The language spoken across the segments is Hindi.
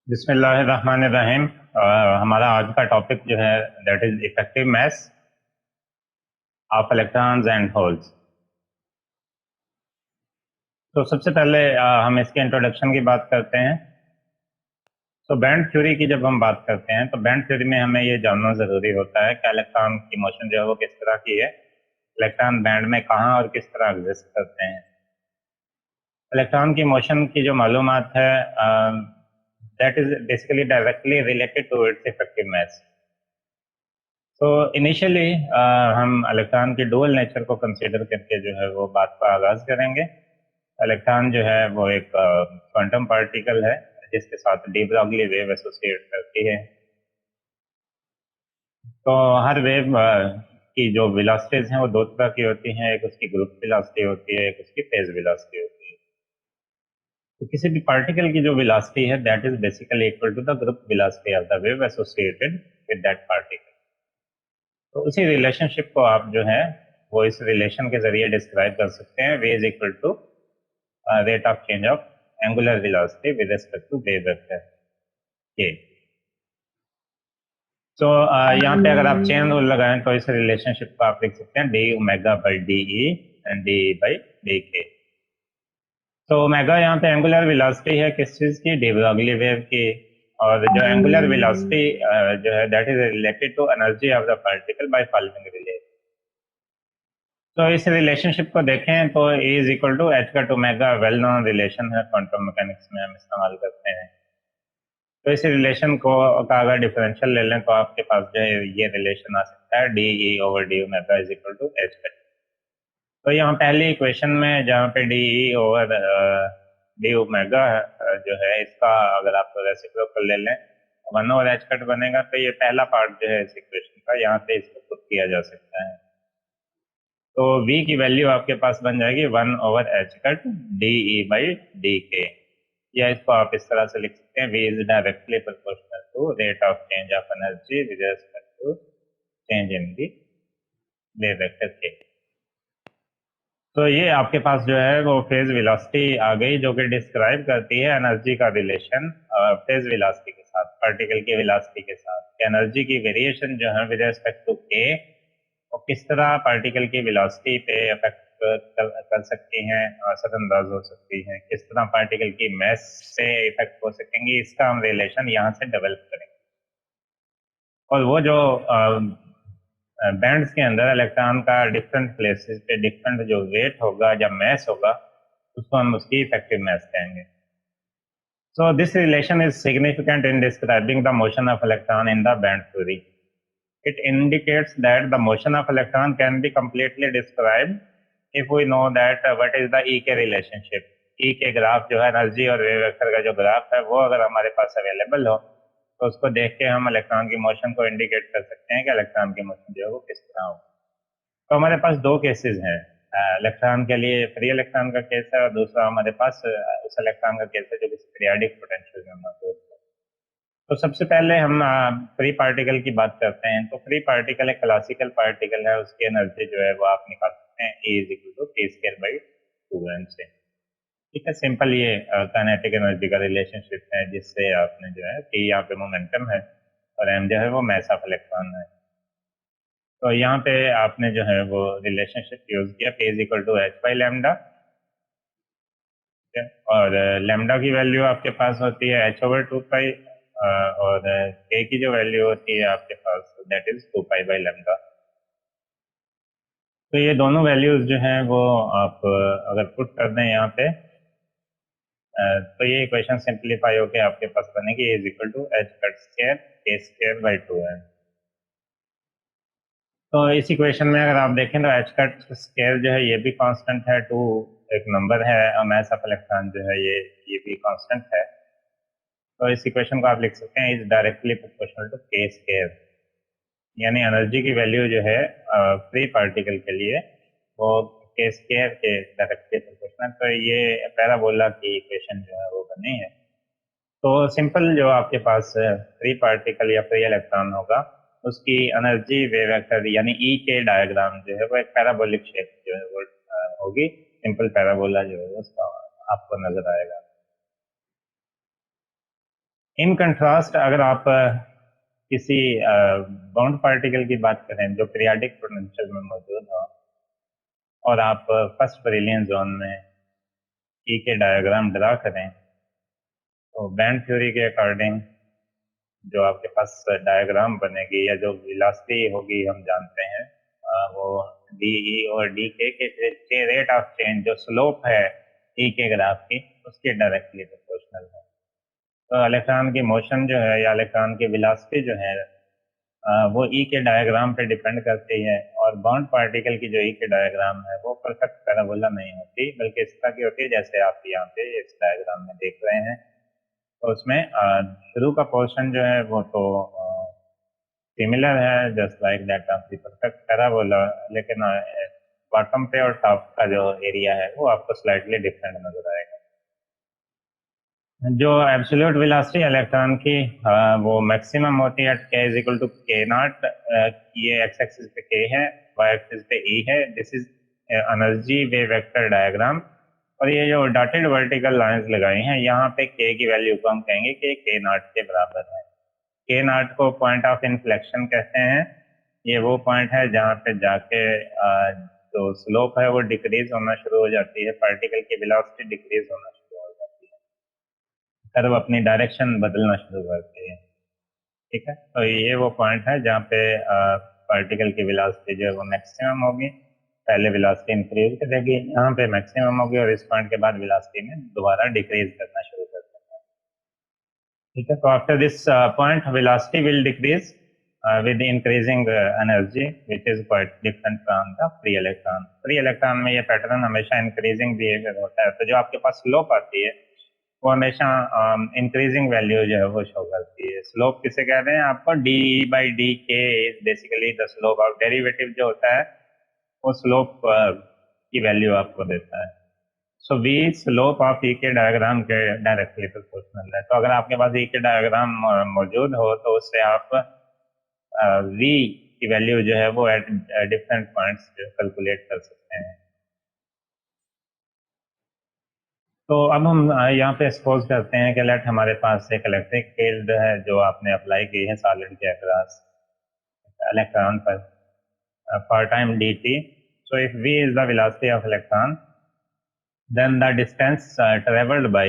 बिस्मिल्लाहिर्रहमानिर्रहीम। हमारा आज का टॉपिक जो है that is effective mass of electrons and holes. तो सबसे पहले हम इसके इंट्रोडक्शन की बात करते हैं। तो बैंड थ्योरी की जब हम बात करते हैं तो बैंड थ्योरी में हमें ये जानना ज़रूरी होता है कि इलेक्ट्रॉन की मोशन जो है वो किस तरह की है, इलेक्ट्रॉन बैंड में कहाँ और किस तरह एग्जिस्ट करते हैं। इलेक्ट्रॉन की मोशन की जो मालूमात है that is basically directly related to its effective mass. तो इनिशियली हम इलेक्ट्रॉन के डुअल नेचर को कंसीडर करके जो है वो बात का आगाज करेंगे। इलेक्ट्रॉन जो है वो एक क्वांटम पार्टिकल है जिसके साथ डी ब्रॉगली वेव एसोसिएट करती है। तो हर वेव की जो वेलोसिटीज हैं वो दो तरह की होती हैं, एक उसकी ग्रुप वेलोसिटी होती है, एक उसकी फेज वेलोसिटी होती है। तो किसी भी पार्टिकल की जो वेलोसिटी है that is basically equal to the group velocity of the wave associated with that particle. तो उसी रिलेशनशिप को आप जो है वो इस रिलेशन के जरिए डिस्क्राइब कर सकते हैं। वे is equal to rate of change of angular velocity with respect to wave vector के। तो यहाँ पे अगर आप चेन रूल लगाएं तो इस रिलेशनशिप को आप लिख सकते हैं D omega by D E and D by D के। तो ओमेगा यहाँ पे एंगुलर वेलोसिटी है किस चीज की, डी ब्रॉगली वेव की। और जो एंगुलर वेलोसिटी जो है that is related to energy of the particle by following relation. तो इस रिलेशनशिप को देखें तो E is equal to H का ओमेगा वेल नोन रिलेशन है, क्वांटम मैकेनिक्स में हम इस्तेमाल करते हैं। तो इस रिलेशन को का अगर डिफरेंशियल ले लें तो आपके पास जो है ये रिलेशन आ सकता है D E over D omega is equal to H का। तो यहाँ पहली इक्वेशन में जहाँ पे D E over D omega जो है इसका अगर आप रेसिप्रोकल ले लें 1/h कट बनेगा। तो ये पहला पार्ट जो है इस इक्वेशन का, यहाँ पे इसको पुट किया जा सकता है। तो v की वैल्यू आपके पास बन जाएगी 1/h cut D E by D के, या इसको आप इस तरह से लिख सकते हैं v is directly proportional to rate of change of energy with respect to change in the wave vector के। तो ये आपके पास जो है वो फेज वेलोसिटी आ गई जो कि डिस्क्राइब करती है एनर्जी का रिलेशन फेज वेलोसिटी के साथ, पार्टिकल की वेलोसिटी के साथ। एनर्जी की वेरिएशन जो है विद रिस्पेक्ट टू के और किस तरह पार्टिकल की वेलोसिटी पे अफेक्ट कर सकती हैं, असरअंदाज हो सकती हैं, किस तरह पार्टिकल की मैस से इफेक्ट हो सकेंगी, इसका हम रिलेशन यहाँ से डेवलप करेंगे। और वो जो बैंड्स के अंदर इलेक्ट्रॉन का डिफरेंट प्लेसेस पे डिफरेंट जो वेट होगा या मैस होगा उसको हम उसकी इफेक्टिव मैस कहेंगे। So this relation is significant in describing the motion of electron in the band theory. It indicates that the motion of electron can be completely described if we know that what is the E के relationship. E के ग्राफ जो है एनर्जी और वेव वेक्टर का जो ग्राफ है वो अगर हमारे पास अवेलेबल हो तो उसको देख के हम इलेक्ट्रॉन की मोशन को इंडिकेट कर सकते हैं कि इलेक्ट्रॉन की मोशन जो है वो किस तरह हो। तो हमारे पास दो केसेस हैं, इलेक्ट्रॉन के लिए फ्री इलेक्ट्रॉन का केस है और दूसरा हमारे पास उस इलेक्ट्रॉन का केस है जो किसी पीरियाडिक पोटेंशियल में मौजूद है। तो सबसे पहले हम फ्री पार्टिकल की बात करते हैं। तो फ्री पार्टिकल एक क्लासिकल पार्टिकल है, उसकी एनर्जी जो है वो आप निकाल सकते हैं E इज इक्वल टू के स्क्वायर बाई 2m से। ठीक है, सिंपल ये काइनेटिक एनर्जी का रिलेशनशिप है जिससे आपने जो है T यहाँ पे मोमेंटम है और m जो है वो मैस ऑफ इलेक्ट्रॉन है। तो यहाँ पे आपने जो है वो रिलेशनशिप यूज किया P is equal to H by lambda. और लैम्डा की वैल्यू आपके पास होती है h ओवर 2 पाई और k की जो वैल्यू होती है आपके पास that is 2 pi by lambda. तो ये दोनों वैल्यूज जो हैं वो आप अगर पुट कर दें यहाँ पे तो ये इक्वेशन सिंप्लीफाई होके आपके पास बनेगी is equal to H cut square के स्क्वायर बाई 2m। तो इस इक्वेशन में अगर आप देखें तो एच कट स्क्वायर जो है ये भी कांस्टेंट है, 2 एक नंबर है और मैस ऑफ इलेक्ट्रॉन जो है ये भी कांस्टेंट है। तो इस इक्वेशन को आप लिख सकते हैं इज डायरेक्टली प्रोपोर्शनल टू के स्क्वायर, यानी एनर्जी की वैल्यू जो है फ्री पार्टिकल के लिए वो के स्क्वायर के डायरेक्टली प्रोपोर्शनल। तो ये पैराबोला की इक्वेशन जो है वो बनी है। तो सिंपल जो आपके पास फ्री पार्टिकल या फ्री इलेक्ट्रॉन होगा उसकी एनर्जी वेव वेक्टर यानी ई के डायग्राम जो है वो एक पैराबोलिक शेप जो है वो होगी। सिंपल पैराबोला जो है उसका आपको नजर आएगा। इन कंट्रास्ट अगर आप किसी बाउंड पार्टिकल की बात करें जो पीरियाडिक पोटेंशियल में मौजूद हो और आप फर्स्ट ब्रिलियन जोन में ई के डायग्राम ड्रा करें, तो बैंड थ्योरी के अकॉर्डिंग जो आपके पास डायग्राम बनेगी या जो वेलोसिटी होगी हम जानते हैं वो डी ई और डी के रेट ऑफ चेंज जो स्लोप है ई के ग्राफ की उसके डायरेक्टली प्रोपोर्शनल है। तो इलेक्ट्रॉन की मोशन जो है या इलेक्ट्रॉन की वेलोसिटी जो है वो ई के डायग्राम पे डिपेंड करती है। और बाउंड पार्टिकल की जो ई के डायग्राम है वो परफेक्ट पैराबोला नहीं होती, बल्कि इस तरह की होती है जैसे आप यहाँ पे इस डायग्राम में देख रहे हैं। तो उसमें शुरू का पोर्शन जो है वो तो सिमिलर है just like that of the perfect parabola, लेकिन बॉटम पे और टॉप का जो एरिया है वो आपको स्लाइटली डिफरेंट नजर आएगा। जो एब्सोल्यूट वेलोसिटी इलेक्ट्रॉन की वो मैक्सिमम होती है k इज इक्वल टू के नॉट। ये एक्स एक्सिस पे k है, वाई एक्सिस पे e है। This is energy wave vector diagram. और ये जो डॉटेड वर्टिकल लाइंस लगाई हैं यहाँ पे k की वैल्यू को हम कहेंगे कि k नॉट के बराबर है। k नॉट को पॉइंट ऑफ इन्फ्लेक्शन कहते हैं। ये वो पॉइंट है जहाँ पे जाके जो स्लोप है वो डिक्रीज होना शुरू हो जाती है, पार्टिकल की वेलोसिटी डिक्रीज होना शुरू हो जाती है, कर्व अपनी डायरेक्शन बदलना शुरू करती है। ठीक है, तो ये वो पॉइंट है जहाँ पे पार्टिकल की वेलोसिटी जो है वो मैक्सिमम होगी। पहले वेलोसिटी इंक्रीज करेगी, यहाँ पे मैक्सिमम होगी और इस पॉइंट के बाद वेलोसिटी में दोबारा डिक्रीज करना शुरू कर देगा। ठीक है, तो after this point velocity will decrease with increasing energy which is quite different from the free electron। Free electron में ये पैटर्न हमेशा इंक्रीजिंग बिहेवियर होता है। तो जो आपके पास स्लोप आती है वो हमेशा इंक्रीजिंग वैल्यू जो है वो शो करती है। स्लोप किसे कहते हैं? आपको डी बाई डी के is basically the slope of derivative जो होता है वो स्लोप की वैल्यू आपको देता है। सो वी स्लोप ऑफ ई के डायग्राम के डायरेक्टली प्रोपोर्शनल है। तो अगर आपके पास ई के डायग्राम मौजूद हो तो उससे आप वी की वैल्यू जो है वो एट डिफरेंट पॉइंट्स कैलकुलेट कर सकते हैं। तो अब हम यहाँ पे सपोज करते हैं कि लेट हमारे पास एक इलेक्ट्रिक फील्ड है जो आपने अप्लाई की है सॉलिड के अक्रॉस इलेक्ट्रॉन पर for time D T. So if v is the velocity of electron then the distance traveled by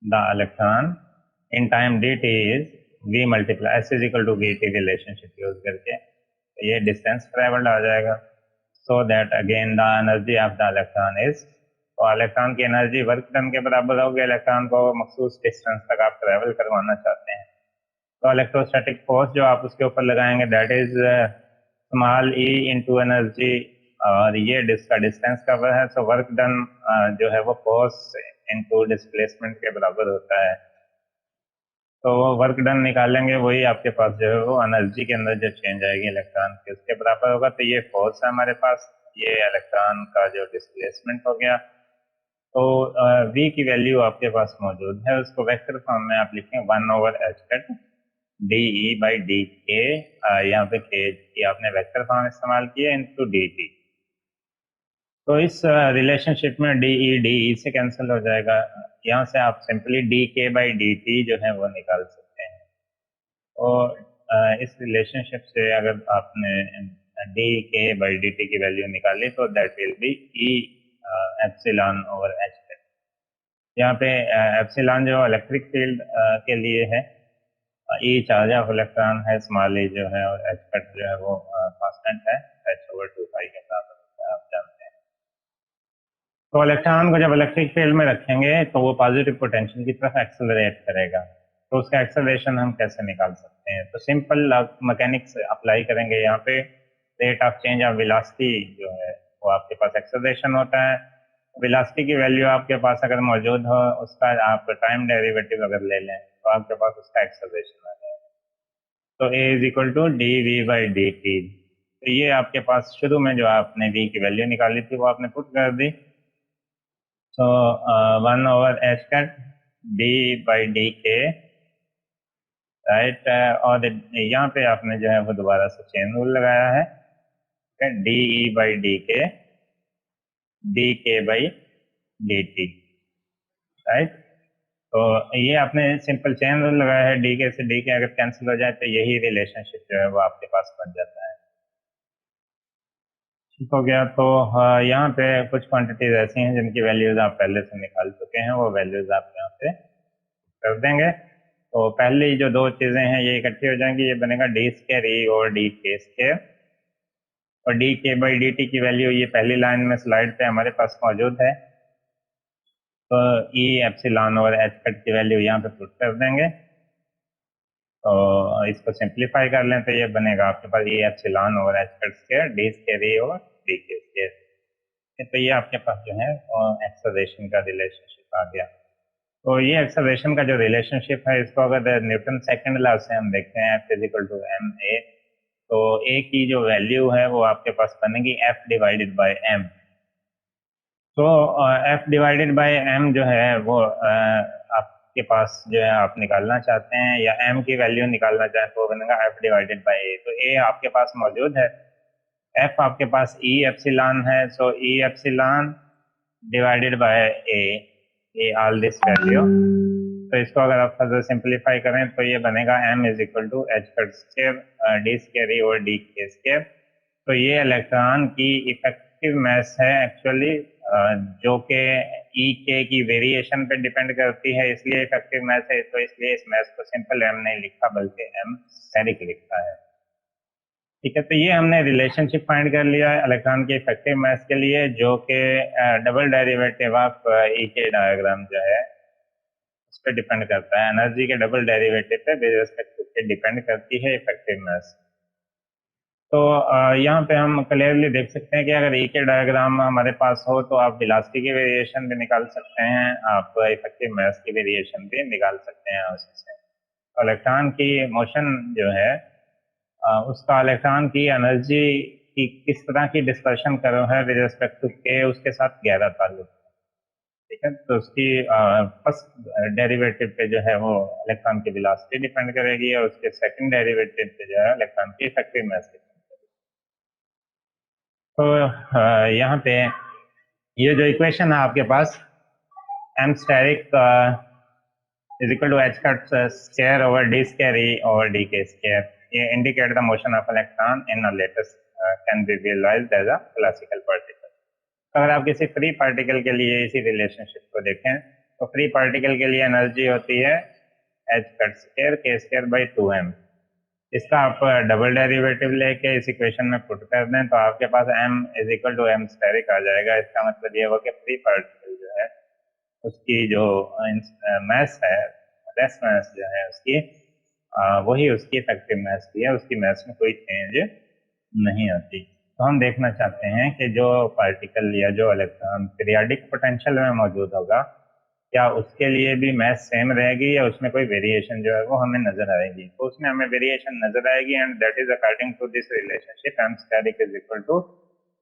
the electron in time dt is v multiply s is equal to vt relationship use करके ये डिस्टेंस ट्रेवल्ड आ जाएगा। So that again the energy of the electron is, तो इलेक्ट्रॉन की एनर्जी वर्क डन के बराबर होगी। इलेक्ट्रॉन को मखसूस डिस्टेंस तक आप ट्रेवल करवाना चाहते हैं तो इलेक्ट्रोस्टैटिक फोर्स जो आप उसके ऊपर लगाएंगे that is small E into energy, और ये जिसका डिस्टेंस कवर है। सो वर्क डन जो है वो फोर्स इनटू डिस्प्लेसमेंट के बराबर होता है। तो वो वर्क डन निकालेंगे, वही आपके पास जो है वो एनर्जी के अंदर जो चेंज आएगी इलेक्ट्रॉन के उसके बराबर होगा। तो ये फोर्स है हमारे पास, ये इलेक्ट्रॉन का जो डिस्प्लेसमेंट हो गया। तो v की वैल्यू आपके पास मौजूद है, उसको वेक्टर फॉर्म में आप लिखें 1/h D E by D के। यहाँ पे के की आपने वेक्टर फॉर्म इस्तेमाल किया इनटू डी टी। तो इस रिलेशनशिप में डी ई से कैंसिल हो जाएगा। यहाँ से आप simply D K by D T जो है वो निकाल सकते हैं। और इस रिलेशनशिप से अगर आपने D K by D T की वैल्यू निकाली तो that will be E epsilon over H. यहाँ पे एप्सिलॉन जो इलेक्ट्रिक फील्ड के लिए है, ई चार्ज ऑफ इलेक्ट्रॉन है, स्मॉल ई जो है, और एच कट जो है वो कांस्टेंट है, एच ओवर 2 पाई के बराबर आप जानते हैं। तो इलेक्ट्रॉन को जब इलेक्ट्रिक फील्ड में रखेंगे तो वो पॉजिटिव पोटेंशियल की तरफ एक्सेलरेट करेगा। तो उसका एक्सेलरेशन हम कैसे निकाल सकते हैं? तो सिंपल मैकेनिक्स अप्लाई करेंगे। यहाँ पे rate of change of velocity जो है वो आपके पास एक्सेलरेशन होता है। वेलोसिटी की वैल्यू आपके पास अगर मौजूद हो उसका आप टाइम डेरिवेटिव अगर ले लें तो आपके पास उसका एक्सेलरेशन आ जाएगा। तो a is equal to d v by D t. तो ये आपके पास शुरू में जो आपने वी की वैल्यू निकाली थी वो आपने पुट कर दी। So 1/h cut d by dk, right. और यहाँ पे आपने जो है वो दोबारा से चेन रूल लगाया है, D E by D K by D T, right. तो ये आपने सिंपल चेन रूल लगाया है, डी के से डी के अगर कैंसिल हो जाए तो यही रिलेशनशिप जो है वो आपके पास बन जाता है। ठीक हो गया। तो यहाँ पे कुछ क्वांटिटीज ऐसी हैं जिनकी वैल्यूज आप पहले से निकाल चुके हैं, वो वैल्यूज आप यहाँ पे कर देंगे। तो पहली जो दो चीजें हैं ये इकट्ठी हो जाएंगी, ये बनेगा डी स्केयर ई और डी के स्केयर, और d K by D T की वैल्यू ये पहली लाइन में स्लाइड पे हमारे पास मौजूद है। तो ई एप्सिलॉन और एच कट की वैल्यू यहाँ पे पुट कर देंगे। तो इसको सिंप्लीफाई कर लें तो ये बनेगा आपके पास ई एप्सिलॉन और h cut square d square e और डी के स्केयर। तो ये आपके पास जो है एक्सेलरेशन का रिलेशनशिप आ गया। तो ये एक्सेलरेशन का जो रिलेशनशिप है इसको अगर न्यूटन सेकंड लॉ से हम देखते हैं F is equal to M A, तो ए की जो वैल्यू है वो आपके पास बनेगी एफ डिवाइडेड बाय एम। तो एफ डिवाइडेड बाय एम जो है वो आपके पास जो है आप निकालना चाहते हैं या एम की वैल्यू निकालना चाहते हैं तो बनेगा एफ डिवाइडेड बाय ए। तो ए आपके पास मौजूद है, एफ आपके पास ई एप्सिलॉन है, so e epsilon divided by a all this value. तो इसको अगर आप फर्दर सिंप्लीफाई करें तो ये बनेगा m is equal to H cut square d square e और डी के स्केयर। तो ये इलेक्ट्रॉन की इफेक्टिव मास है एक्चुअली, जो कि ई के की वेरिएशन पे डिपेंड करती है, इसलिए इफेक्टिव मास है। तो इसलिए इस मास को सिंपल एम नहीं लिखा बल्कि एम स्टेरिक लिखा है। ठीक है, तो ये हमने रिलेशनशिप फाइंड कर लिया है इलेक्ट्रॉन के इफेक्टिव मास के लिए, जो कि डबल डेरिवेटिव ऑफ ई के डायग्राम जो है उस पर डिपेंड करता है। एनर्जी के डबल डेरिवेटिव पे विद रिस्पेक्ट टू डिपेंड करती है इफेक्टिव मास। तो यहाँ पे हम क्लियरली देख सकते हैं कि अगर ई के डायग्राम हमारे पास हो तो आप वेलोसिटी की वेरिएशन भी निकाल सकते हैं, आप इफेक्टिव मास की वेरिएशन भी निकाल सकते हैं उससे। इलेक्ट्रॉन की मोशन जो है उसका इलेक्ट्रॉन की एनर्जी की किस तरह की डिस्पर्शन कर्व है विद रिस्पेक्ट टू के, उसके साथ गहरा ताल्लुक है। ठीक है, तो उसकी फर्स्ट डेरिवेटिव पे जो है वो इलेक्ट्रॉन की वेलोसिटी डिपेंड करेगी और उसके सेकंड डेरिवेटिव पे जो है इलेक्ट्रॉन की इफेक्टिव मास डिपेंड करेगी। तो यहाँ पे ये जो इक्वेशन है आपके पास m asterisk is equal to h cut square over d square e over d k square. ये indicate the motion of electron in a lattice can be visualized as a classical particle. तो अगर आप किसी फ्री पार्टिकल के लिए इसी रिलेशनशिप को देखें तो फ्री पार्टिकल के लिए एनर्जी होती है h cut square k square by 2m। इसका आप डबल डेरिवेटिव लेके इस इक्वेशन में पुट कर दें तो आपके पास m is equal to m asterisk आ जाएगा। इसका मतलब ये हुआ कि फ्री पार्टिकल जो है उसकी जो मैस है, लेस मैस जो है उसकी वही उसकी इफेक्टिव मैस की है, उसकी मैस में कोई चेंज नहीं आती। तो हम देखना चाहते हैं कि जो पार्टिकल या जो इलेक्ट्रॉन पीरियाडिक पोटेंशियल में मौजूद होगा क्या उसके लिए भी मैस सेम रहेगी या उसमें कोई वेरिएशन जो है वो हमें नजर आएगी। तो उसमें हमें वेरिएशन नजर आएगी and that is according to this relationship M asterisk is equal to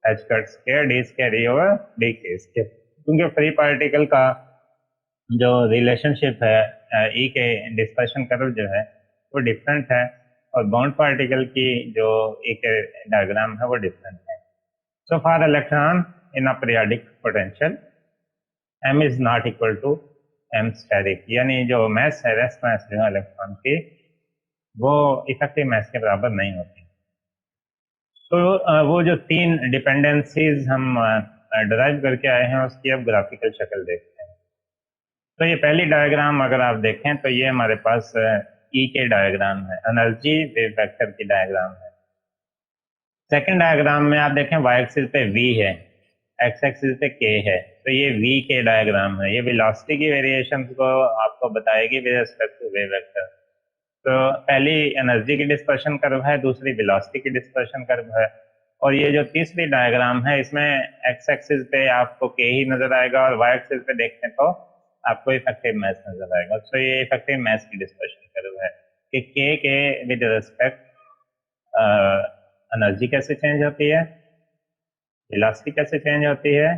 H cut square D square E over D K square. क्योंकि फ्री पार्टिकल का जो रिलेशनशिप है ई के डिस्पर्शन कर्व जो है वो डिफरेंट है और बाउंड पार्टिकल की जो ई के डायग्राम है वो डिफरेंट है। So for electron in a periodic potential m is not equal to m asterisk, यानी जो मैस है रेस्ट मैस जो है इलेक्ट्रॉन की वो इफेक्टिव मैस के बराबर नहीं होती। तो वो जो तीन डिपेंडेंसीज हम डिराइव करके आए हैं उसकी अब ग्राफिकल शक्ल देखते हैं। तो ये पहली डायग्राम अगर आप देखें तो ये हमारे पास ई के डायग्राम है, एनर्जी वेव वेक्टर की डायग्राम है। सेकंड डायग्राम में आप देखें वाई एक्सिस पे वी है, एक्स एक्सिस पे के है, तो ये वी के डायग्राम है। ये वेलोसिटी की वेरिएशन को आपको बताएगी with respect to wave vector. तो पहली एनर्जी की डिस्पर्शन कर्व है, दूसरी वेलोसिटी की डिस्पर्शन कर्व है, और ये जो तीसरी डायग्राम है इसमें एक्स एक्सिस पे आपको के ही नजर आएगा और वाई एक्सिस पे देखते तो आपको इफेक्टिव मैस नजर आएगा। तो ये इफेक्टिव मैस की डिस्पर्शन कर्व है कि के विद रिस्पेक्ट एनर्जी कैसे चेंज होती है, वेलोसिटी कैसे चेंज होती है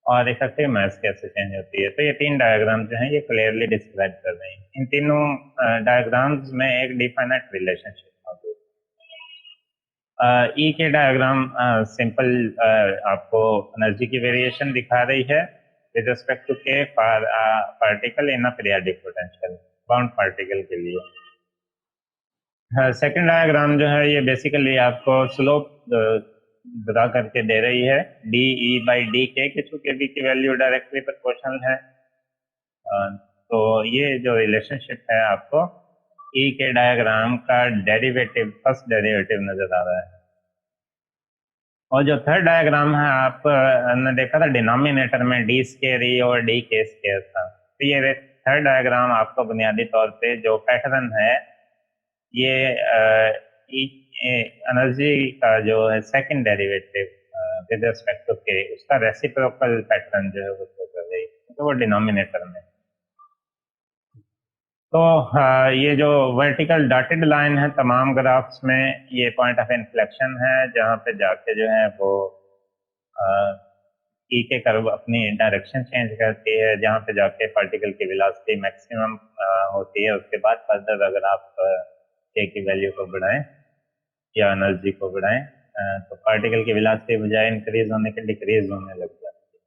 और इफेक्टिव मैस कैसे चेंज होती है। तो ये तीन डायग्राम जो हैं ये क्लियरली डिस्क्राइब कर रहे हैं। इन तीनों डायग्राम्स में एक डिफाइनेट रिलेशनशिप मौजूद है। ई के डायग्राम सिंपल आपको एनर्जी की वेरिएशन दिखा रही है विद रिस्पेक्ट टू के particle in a periodic potential, bound particle के लिए। सेकंड डायग्राम जो है ये बेसिकली आपको स्लोप बता करके दे रही है डी ई बाई डी के, चूंकि डी की वैल्यू डायरेक्टली प्रोपोर्शनल है। तो ये जो रिलेशनशिप है आपको ई के डायग्राम का डेरिवेटिव, फर्स्ट डेरिवेटिव नजर आ रहा है। और जो थर्ड डायग्राम है आप ने देखा था डिनोमिनेटर में डी स्केयर ई और डी के स्केयर था, तो ये थर्ड डायग्राम आपको बुनियादी तौर पे जो पैटर्न है ये एनर्जी का जो है second derivative with respect to K, उसका रेसिप्रोकल पैटर्न जो है वो शो कर रही है, तो वो डिनोमिनेटर में। तो ये जो वर्टिकल डॉटेड लाइन है तमाम ग्राफ्स में, ये पॉइंट ऑफ इन्फ्लेक्शन है जहाँ पे जाके जो है वो ई के कर्व अपनी डायरेक्शन चेंज करती है, जहाँ पे जाके पार्टिकल की वेलोसिटी मैक्सिमम होती है। उसके बाद फर्दर अगर आप के की वैल्यू को बढ़ाएं या एनर्जी को बढ़ाएं तो पार्टिकल की वेलोसिटी बजाय इंक्रीज होने के डिक्रीज होने लग जाती है।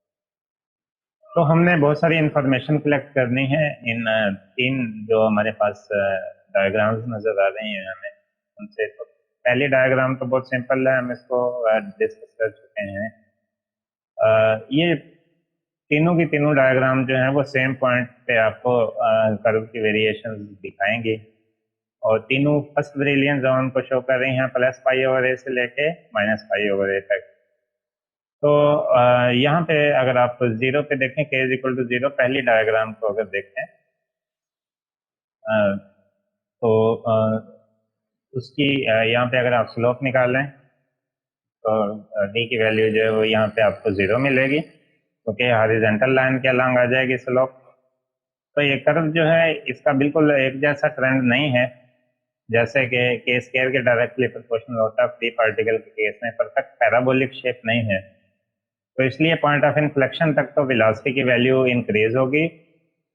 तो हमने बहुत सारी इंफॉर्मेशन कलेक्ट करनी है इन तीन जो हमारे पास डायग्राम्स नजर आ रही हैं हमें उनसे। तो पहली डायग्राम तो बहुत सिंपल है, हम इसको डिस्कस कर चुके हैं। ये तीनों की तीनों डायग्राम जो है वो सेम पॉइंट पे आपको कर्व की वेरिएशंस दिखाएंगी, और तीनों फर्स्ट ब्रिलियन जोन को शो कर रही हैं प्लस पाई ओवर ए से लेके माइनस पाई ओवर ए तक। तो यहाँ पे अगर आप जीरो पे देखें, के इज इक्वल टू जीरो, पहली डायग्राम को अगर देखें तो उसकी यहाँ पे अगर आप स्लोप निकालें तो डी की वैल्यू जो है वो यहाँ पे आपको जीरो मिलेगी, क्योंकि हॉरिजॉन्टल लाइन के अलॉन्ग आ जाएगी स्लोप। तो ये कर्व जो है इसका बिल्कुल एक जैसा ट्रेंड नहीं है, जैसे कि के स्क्वायर के डायरेक्टली प्रोपोर्शनल होता है फ्री पार्टिकल के केस में, परफेक्ट पैराबोलिक शेप नहीं है। तो इसलिए पॉइंट ऑफ इन्फ्लेक्शन तक तो वेलोसिटी की वैल्यू इंक्रीज होगी।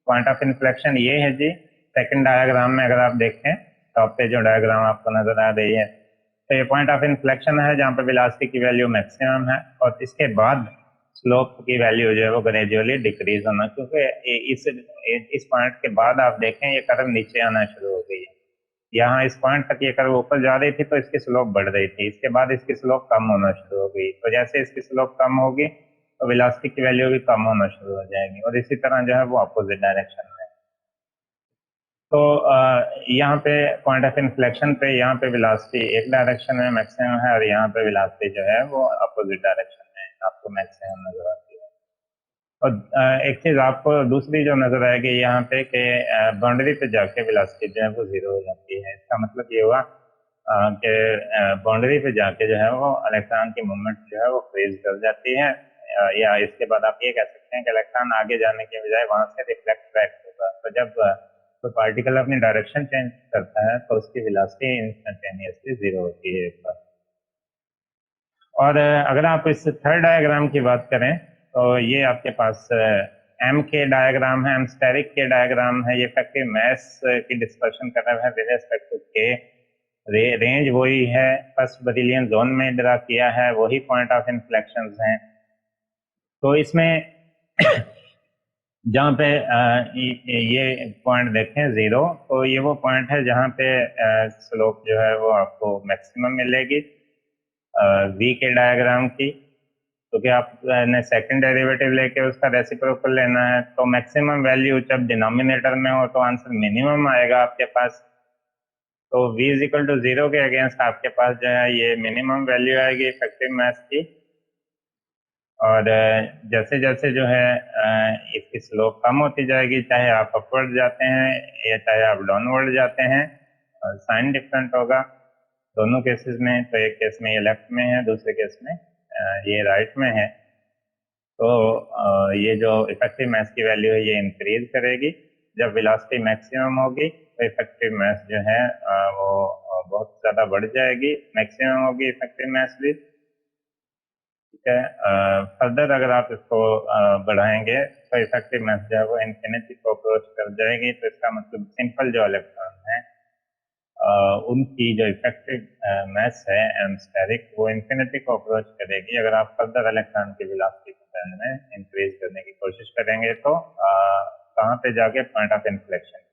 पॉइंट ऑफ इन्फ्लेक्शन ये है जी, सेकंड डायग्राम में अगर आप देखें टॉप पे जो डायग्राम आपको नजर आ रही है, तो ये पॉइंट ऑफ इन्फ्लेक्शन है जहाँ पे वेलोसिटी की वैल्यू मैक्सिमम है, और इसके बाद स्लोप की वैल्यू जो है वो ग्रेजुअली डिक्रीज होना, क्योंकि इस पॉइंट के बाद आप देखें ये कर्व नीचे आना शुरू हो गई है। यहाँ इस पॉइंट तक ये कर्व ऊपर जा रही थी तो इसकी स्लोप बढ़ रही थी, इसके बाद इसकी स्लोप कम होना शुरू हो गई। तो जैसे इसकी स्लोप कम होगी तो वेलोसिटी की वैल्यू भी कम होना शुरू हो जाएगी, और इसी तरह जो है वो अपोजिट डायरेक्शन में। तो यहाँ पे पॉइंट ऑफ इन्फ्लेक्शन पे यहाँ पे वेलोसिटी एक डायरेक्शन में मैक्सिमम है, और यहाँ पे वेलोसिटी जो है वो अपोजिट डायरेक्शन में आपको मैक्सिमम नजर आती है। और एक चीज आपको दूसरी जो नजर आएगी यहाँ पे कि बाउंड्री पे जाके वेलोसिटी जो है वो जीरो हो जाती है। इसका मतलब ये हुआ कि बाउंड्री पे जाके जो है वो इलेक्ट्रॉन की मूवमेंट जो है वो फ्रीज कर जाती है, या इसके बाद आप ये कह सकते हैं कि इलेक्ट्रॉन आगे जाने के बजाय वहां से रिफ्लेक्ट बैक होगा। तो जब कोई पार्टिकल अपनी डायरेक्शन चेंज करता है तो उसकी वेलोसिटी इंस्टेंटेनियसली जीरो होती है एक बार। और अगर आप इस थर्ड डायग्राम की बात करें तो ये आपके पास एम के डायग्राम है, एमस्टेरिक के डायग्राम है। ये इफेक्टिव मास की डिस्कशन कर रहा है विद रिस्पेक्ट टू के। रेंज वही है, फर्स्ट ब्रिलियन जोन में ड्रा किया है, वही पॉइंट ऑफ इन्फ्लेक्शन हैं। तो इसमें जहाँ पे ये पॉइंट देखें जीरो, तो ये वो पॉइंट है जहाँ पे स्लोप जो है वो आपको मैक्सिमम मिलेगी वी के डायग्राम की। तो क्या आपने सेकंड डेरिवेटिव लेके उसका रेसिप्रोकल लेना है, तो मैक्सिमम वैल्यू जब डिनोमिनेटर में हो तो आंसर मिनिमम आएगा आपके पास। तो v is equal to zero के अगेंस्ट आपके पास जो है ये मिनिमम वैल्यू आएगी इफेक्टिव मास की। और जैसे जैसे जो है इसकी स्लोप कम होती जाएगी, चाहे आप अपवर्ड जाते हैं या चाहे आप डाउनवर्ड जाते हैं, साइन डिफरेंट होगा दोनों केसेस में। तो एक केस में ये लेफ्ट में है, दूसरे केस में ये राइट में है। तो ये जो इफेक्टिव मास की वैल्यू है ये इंक्रीज करेगी। जब वेलोसिटी मैक्सिमम होगी तो इफेक्टिव मास जो है वो बहुत ज़्यादा बढ़ जाएगी, मैक्सिमम होगी इफेक्टिव मास भी। ठीक है, फर्दर अगर आप इसको बढ़ाएंगे तो इफेक्टिव मास जो है वो इन्फिनिटी को अप्रोच कर जाएगी। तो इसका मतलब सिंपल जो इलेक्ट्रॉन है उनकी जो इफेक्टिव मास है एमस्टेरिक, वो इन्फिनिटी को अप्रोच करेगी अगर आप फर्दर इलेक्ट्रॉन की वेलोसिटी बैंड में इंक्रीज करने की कोशिश करेंगे तो कहाँ पे जाके point of inflection.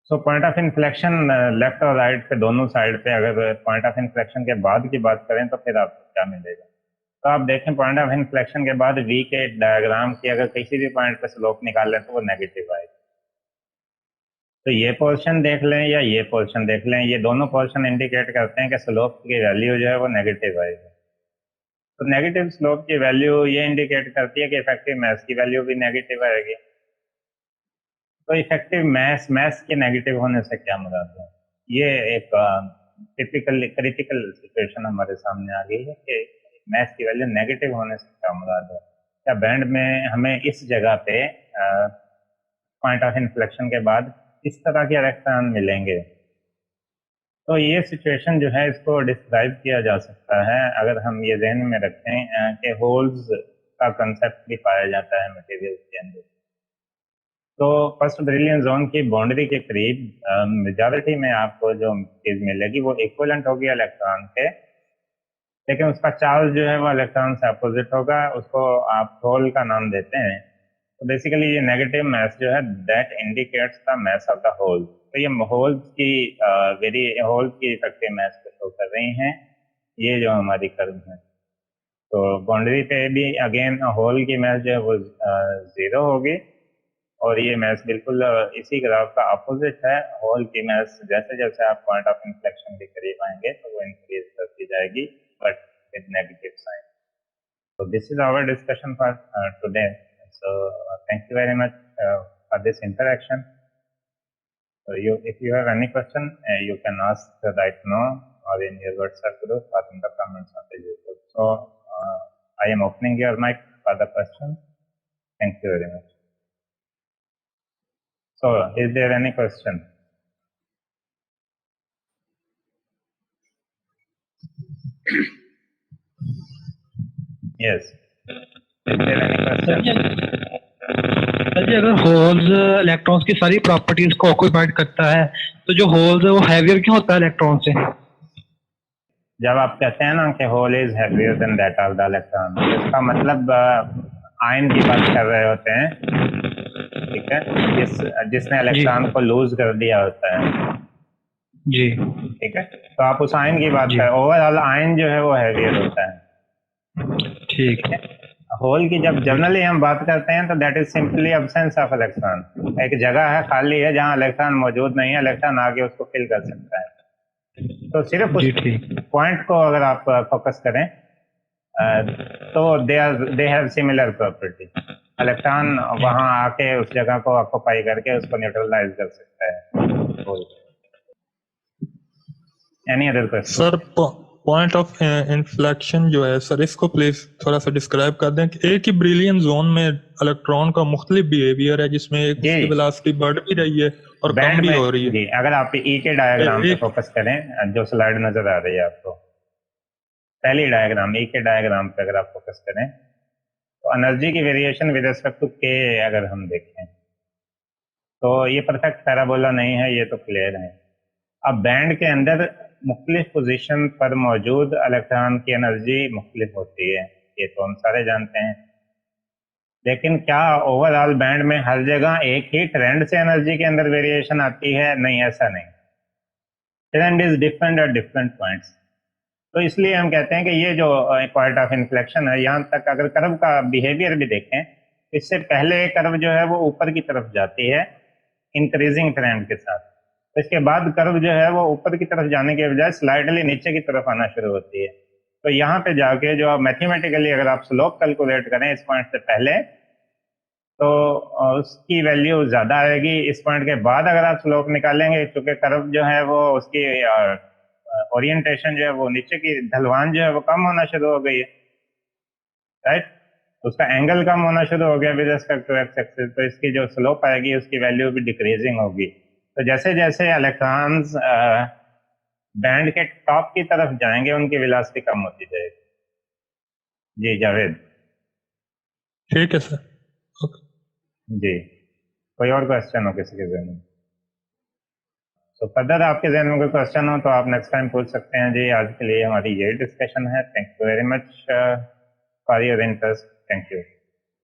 So point of inflection left और राइट पे दोनों साइड पे, अगर पॉइंट ऑफ इन्फ्लेक्शन के बाद की बात करें तो फिर आपको क्या मिलेगा। तो आप देखें पॉइंट ऑफ इन्फ्लेक्शन के बाद वी के डायग्राम की अगर किसी भी पॉइंट पे स्लोप निकाल लें तो वो नेगेटिव आएगी। तो ये पोर्शन देख लें या ये पोर्शन देख लें, ये दोनों पोर्शन इंडिकेट करते हैं कि स्लोप की वैल्यू जो है वो नेगेटिव आएगी। तो नेगेटिव स्लोप की वैल्यू ये इंडिकेट करती है कि इफेक्टिव मास की वैल्यू भी नेगेटिव आएगी। तो इफेक्टिव मास के नेगेटिव होने से क्या मुराद है, ये एक टिपिकल क्रिटिकल सिचुएशन हमारे सामने आ गई है कि मास की वैल्यू नेगेटिव होने से क्या मुराद है। क्या बैंड में हमें इस जगह पे पॉइंट ऑफ इन्फ्लेक्शन के बाद इस तरह के इलेक्ट्रॉन मिलेंगे। तो ये सिचुएशन जो है इसको डिस्क्राइब किया जा सकता है अगर हम ये ध्यान में रखें कि होल्स का कंसेप्ट भी पाया जाता है मटेरियल के अंदर। तो फर्स्ट ब्रिलियन जोन की बाउंड्री के करीब मेजॉरिटी में आपको जो चीज मिलेगी वो इक्विवेलेंट होगी इलेक्ट्रॉन के, लेकिन उसका चार्ज जो है वो इलेक्ट्रॉन से अपोजिट होगा, उसको आप होल का नाम देते हैं। तो बेसिकली ये नेगेटिव मास जो है that indicates the mass of the hole. तो ये होल्स की होल की इफेक्टिव मास को शो कर रही हैं ये जो हमारी कर्व है। तो बाउंड्री पे भी अगेन होल की मास जो है वो 0 होगी और ये मास बिल्कुल इसी ग्राफ का अपोजिट है। होल की मास जैसे जैसे आप पॉइंट ऑफ इन्फ्लेक्शन के करीब आएंगे तो वो इंक्रीज करती जाएगी but with negative sign. So this is our discussion for today. So thank you very much for this interaction. So if you have any question, you can ask right now or in your WhatsApp group or in the comments on the YouTube. So I am opening your mic for the questions. Thank you very much. So is there any question? Yes. Is there any question? Sir ji, अगर होल्स इलेक्ट्रॉन्स की सारी प्रॉपर्टीज को ऑक्यूपाइड करता है तो जो होल्स है वो हैवियर क्यों होता है इलेक्ट्रॉन से? जब आप कहते हैं ना कि hole is heavier than that of the electron, इसका मतलब आयन की बात कर रहे होते हैं, ठीक है, जिसने इलेक्ट्रॉन को लूज कर दिया होता है जी, ठीक है। तो आप उस आयन की बात करें, ओवरऑल आयन जो है वो हैवियर होता है, ठीक है। होल की जब जनरली हम बात करते हैं तो that is simply absence of electron. एक जगह है खाली है जहां इलेक्ट्रॉन मौजूद नहीं है, इलेक्ट्रन आके उसको फिल कर सकता है। तो सिर्फ उस पॉइंट को अगर आप फोकस करें तो they have similar property. Electron वहां आके उस जगह को ऑक्यूपाई करके उसको न्यूट्रलाइज कर सकता है। Any other question? Sir point of inflection जो है सर, इसको प्लीज थोड़ा सा डिस्क्राइब कर दें कि एक ही ब्रिलियन जोन में इलेक्ट्रॉन का मुख्तलिफ बिहेवियर है जिसमें एक उसकी वेलोसिटी बढ़ भी रही है और कम भी हो रही है। जी, अगर आप ई के डायग्राम पे फोकस करें, जो स्लाइड नजर आ रही है आपको, पहली डायग्राम ई के डायग्राम पे अगर आप फोकस करें तो एनर्जी की वेरिएशन विद रिस्पेक्ट टू के अगर हम देखें तो ये परफेक्ट पैराबोला नहीं है, ये तो क्लियर है। अब बैंड के अंदर मुख्तलिफ पोजीशन पर मौजूद इलेक्ट्रॉन की एनर्जी मुख्तलिफ होती है, ये तो हम सारे जानते हैं, लेकिन क्या ओवरऑल बैंड में हर जगह एक ही ट्रेंड से एनर्जी के अंदर वेरिएशन आती है? नहीं, ऐसा नहीं। Trend is different at different points. तो इसलिए हम कहते हैं कि ये जो पॉइंट ऑफ इन्फ्लेक्शन है, यहाँ तक अगर कर्व का बिहेवियर भी देखें, इससे पहले कर्व जो है वो ऊपर की तरफ जाती है इंक्रीजिंग ट्रेंड के साथ, तो इसके बाद कर्व जो है वो ऊपर की तरफ जाने के बजाय स्लाइडली नीचे की तरफ आना शुरू होती है। तो यहाँ पे जाके जो मैथमेटिकली अगर आप स्लोप कैलकुलेट करें इस पॉइंट से पहले तो उसकी वैल्यू ज़्यादा आएगी। इस पॉइंट के बाद अगर आप स्लोप निकालेंगे, क्योंकि कर्व जो है वो उसकी ओरिएंटेशन जो है वो नीचे की ढलवान जो है वो कम होना शुरू हो गई है, राइट, उसका एंगल कम होना शुरू हो गया with respect to X axis, तो इसकी जो स्लोप आएगी उसकी वैल्यू भी डिक्रीजिंग होगी। तो जैसे जैसे इलेक्ट्रॉन्स बैंड के टॉप की तरफ जाएंगे उनकी वेलोसिटी कम होती जाएगी। जी जावेद? ठीक है सर, ओके जी। कोई और क्वेश्चन हो किसी के जहन में? तो फर्दर आपके जहन में कोई क्वेश्चन हो तो आप नेक्स्ट टाइम पूछ सकते हैं। जी आज के लिए हमारी यही डिस्कशन है। Thank you very much. For your interest. Thank you.